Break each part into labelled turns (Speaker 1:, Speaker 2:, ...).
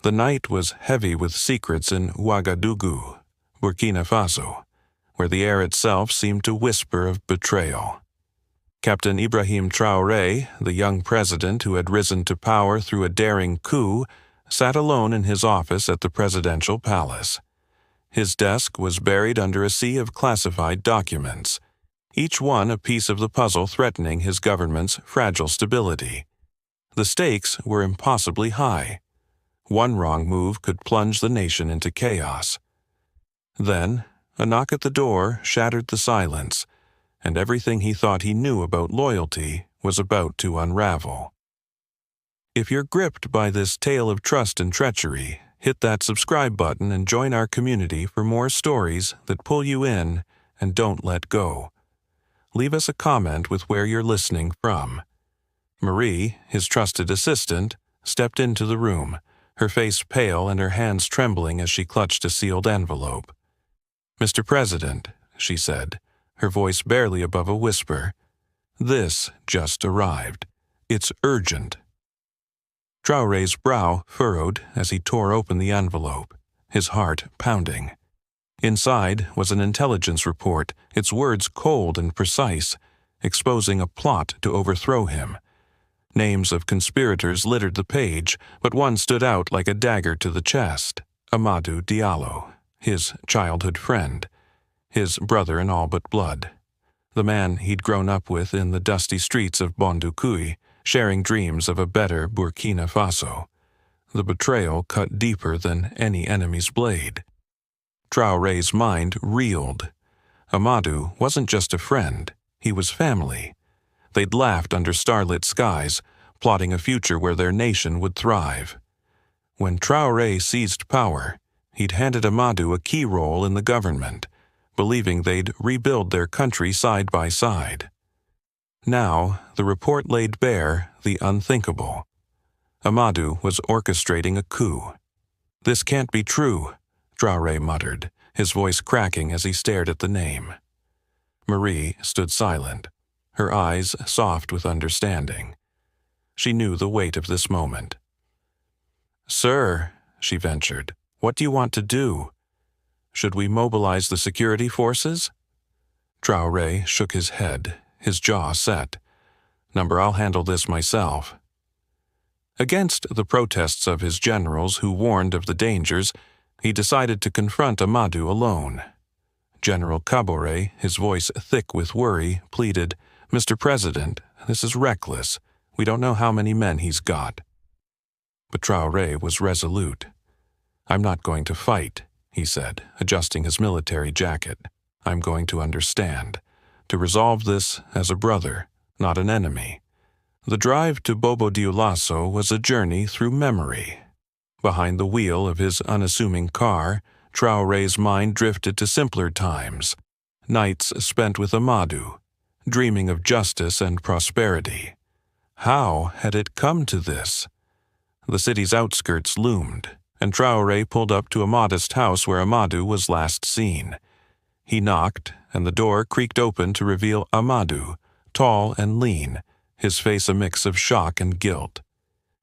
Speaker 1: The night was heavy with secrets in Ouagadougou, Burkina Faso, where the air itself seemed to whisper of betrayal. Captain Ibrahim Traoré, the young president who had risen to power through a daring coup, sat alone in his office at the presidential palace. His desk was buried under a sea of classified documents, each one a piece of the puzzle threatening his government's fragile stability. The stakes were impossibly high. One wrong move could plunge the nation into chaos. Then, a knock at the door shattered the silence, and everything he thought he knew about loyalty was about to unravel. If you're gripped by this tale of trust and treachery, hit that subscribe button and join our community for more stories that pull you in and don't let go. Leave us a comment with where you're listening from. Marie, his trusted assistant, stepped into the room, her face pale and her hands trembling as she clutched a sealed envelope. "Mr. President," she said, her voice barely above a whisper, "this just arrived. It's urgent." Traoré's brow furrowed as he tore open the envelope, his heart pounding. Inside was an intelligence report, its words cold and precise, exposing a plot to overthrow him. Names of conspirators littered the page, but one stood out like a dagger to the chest: Amadu Diallo, his childhood friend, his brother in all but blood, the man he'd grown up with in the dusty streets of Bondoukoui, sharing dreams of a better Burkina Faso. The betrayal cut deeper than any enemy's blade. Traoré's mind reeled. Amadu wasn't just a friend, he was family. They'd laughed under starlit skies, plotting a future where their nation would thrive. When Traoré seized power, he'd handed Amadu a key role in the government, believing they'd rebuild their country side by side. Now, the report laid bare the unthinkable. Amadu was orchestrating a coup. "This can't be true," Traoré muttered, his voice cracking as he stared at the name. Marie stood silent, her eyes soft with understanding. She knew the weight of this moment. "Sir," she ventured, "what do you want to do? Should we mobilize the security forces?" Traoré shook his head, his jaw set. "Number, I'll handle this myself." Against the protests of his generals who warned of the dangers, he decided to confront Amadu alone. General Kaboré, his voice thick with worry, pleaded, "Mr. President, this is reckless. We don't know how many men he's got." But Traoré was resolute. "I'm not going to fight," he said, adjusting his military jacket. "I'm going to understand, to resolve this as a brother, not an enemy." The drive to Bobo-Dioulasso was a journey through memory. Behind the wheel of his unassuming car, Traoré's mind drifted to simpler times, nights spent with Amadu, dreaming of justice and prosperity. How had it come to this? The city's outskirts loomed, and Traoré pulled up to a modest house where Amadu was last seen. He knocked, and the door creaked open to reveal Amadu, tall and lean, his face a mix of shock and guilt.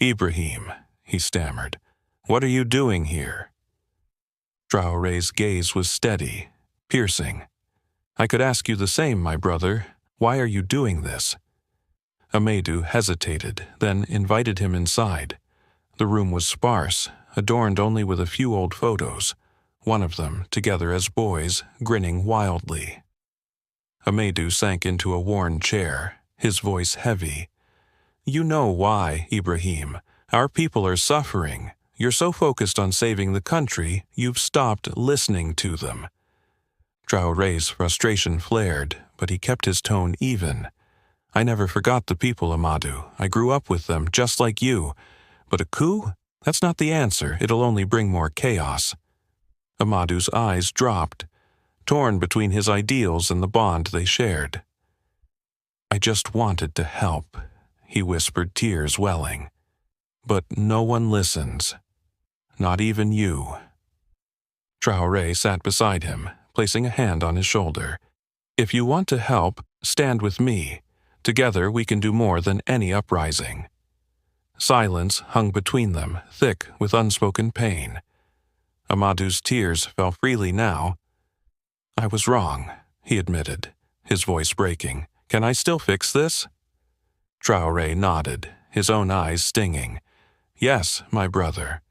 Speaker 1: "Ibrahim," he stammered, "what are you doing here?" Traoré's gaze was steady, piercing. "I could ask you the same, my brother. Why are you doing this?" Amadu hesitated, then invited him inside. The room was sparse, adorned only with a few old photos, one of them, together as boys, grinning wildly. Amadu sank into a worn chair, his voice heavy. "You know why, Ibrahim. Our people are suffering. You're so focused on saving the country, you've stopped listening to them." Traoré's frustration flared, but he kept his tone even. "I never forgot the people, Amadu. I grew up with them, just like you. But a coup? That's not the answer. It'll only bring more chaos." Amadu's eyes dropped, torn between his ideals and the bond they shared. "I just wanted to help," he whispered, tears welling. "But no one listens. Not even you." Traoré sat beside him, placing a hand on his shoulder. "If you want to help, stand with me. Together we can do more than any uprising." Silence hung between them, thick with unspoken pain. Amadu's tears fell freely now. "I was wrong," he admitted, his voice breaking. "Can I still fix this?" Traoré nodded, his own eyes stinging. "Yes, my brother.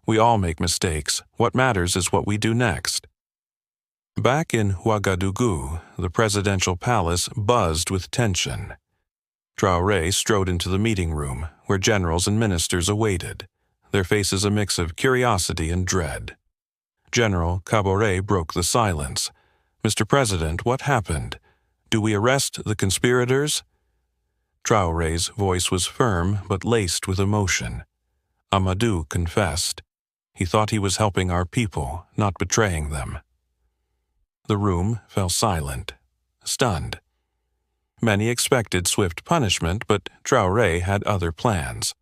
Speaker 1: We all make mistakes. What matters is what we do next." Back in Ouagadougou, the presidential palace buzzed with tension. Traoré strode into the meeting room, where generals and ministers awaited, their faces a mix of curiosity and dread. General Caboret broke the silence. "Mr. President, what happened? Do we arrest the conspirators?" Traoré's voice was firm but laced with emotion. Amadu confessed. He thought he was helping our people, not betraying them. The room fell silent, stunned. Many expected swift punishment, but Traoré had other plans.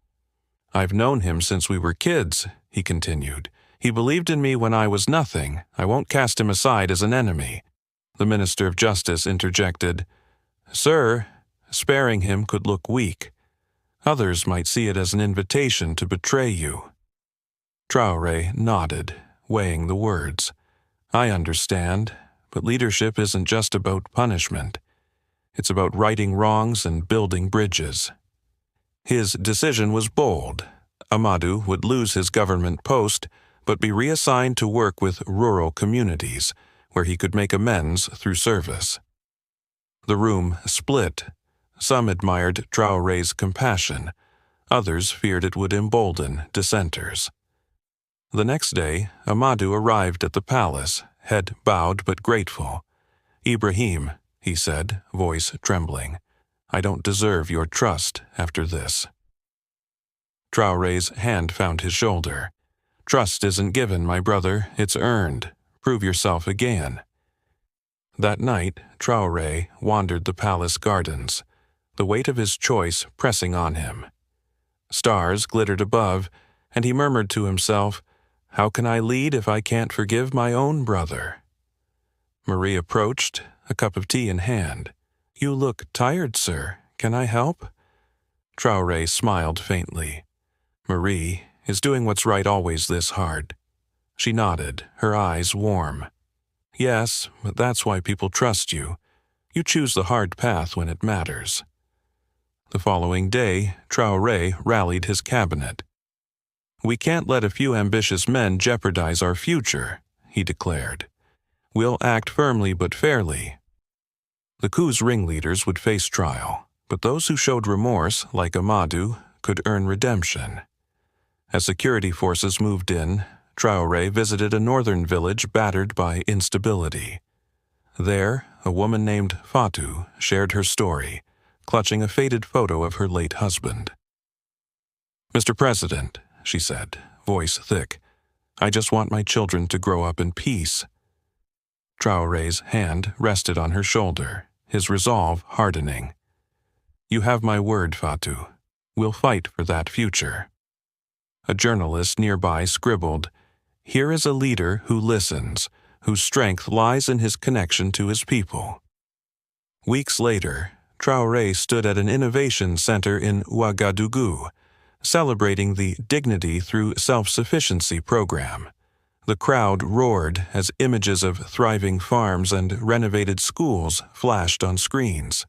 Speaker 1: "I've known him since we were kids," he continued. "He believed in me when I was nothing. I won't cast him aside as an enemy." The Minister of Justice interjected, "Sir, sparing him could look weak. Others might see it as an invitation to betray you." Traoré nodded, weighing the words. "I understand, but leadership isn't just about punishment. It's about righting wrongs and building bridges." His decision was bold. Amadu would lose his government post, but be reassigned to work with rural communities, where he could make amends through service. The room split. Some admired Traoré's compassion. Others feared it would embolden dissenters. The next day, Amadu arrived at the palace, head bowed but grateful. "Ibrahim," he said, voice trembling, "I don't deserve your trust after this." Traoré's hand found his shoulder. "Trust isn't given, my brother, it's earned. Prove yourself again." That night, Traoré wandered the palace gardens, the weight of his choice pressing on him. Stars glittered above, and he murmured to himself, "How can I lead if I can't forgive my own brother?" Marie approached, a cup of tea in hand. "You look tired, sir. Can I help?" Traoré smiled faintly. "Marie, is doing what's right always this hard?" She nodded, her eyes warm. "Yes, but that's why people trust you. You choose the hard path when it matters." The following day, Traoré rallied his cabinet. "We can't let a few ambitious men jeopardize our future," he declared. "We'll act firmly but fairly." The coup's ringleaders would face trial, but those who showed remorse, like Amadu, could earn redemption. As security forces moved in, Traoré visited a northern village battered by instability. There, a woman named Fatou shared her story, clutching a faded photo of her late husband. "Mr. President," she said, voice thick, "I just want my children to grow up in peace." Traoré's hand rested on her shoulder, his resolve hardening. "You have my word, Fatou. We'll fight for that future." A journalist nearby scribbled, "Here is a leader who listens, whose strength lies in his connection to his people." Weeks later, Traoré stood at an innovation center in Ouagadougou, celebrating the Dignity Through Self-Sufficiency program. The crowd roared as images of thriving farms and renovated schools flashed on screens.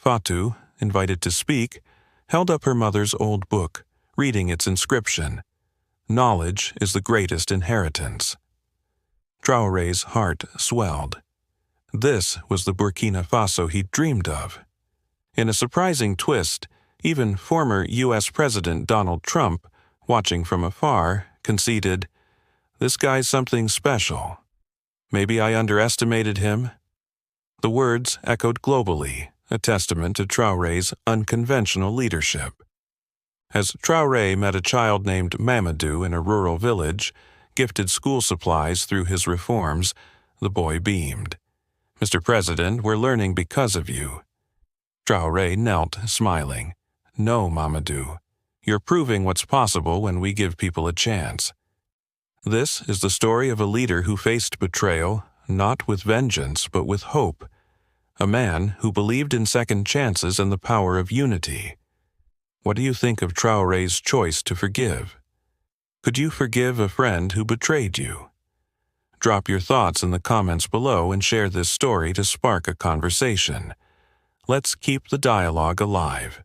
Speaker 1: Fatou, invited to speak, held up her mother's old book, reading its inscription, "Knowledge is the greatest inheritance." Traoré's heart swelled. This was the Burkina Faso he'd dreamed of. In a surprising twist, even former U.S. President Donald Trump, watching from afar, conceded, "This guy's something special. Maybe I underestimated him." The words echoed globally, a testament to Traoré's unconventional leadership. As Traoré met a child named Mamadou in a rural village, gifted school supplies through his reforms, the boy beamed. "Mr. President, we're learning because of you." Traoré knelt, smiling. "No, Mamadou. You're proving what's possible when we give people a chance." This is the story of a leader who faced betrayal, not with vengeance, but with hope. A man who believed in second chances and the power of unity. What do you think of Traoré's choice to forgive? Could you forgive a friend who betrayed you? Drop your thoughts in the comments below and share this story to spark a conversation. Let's keep the dialogue alive.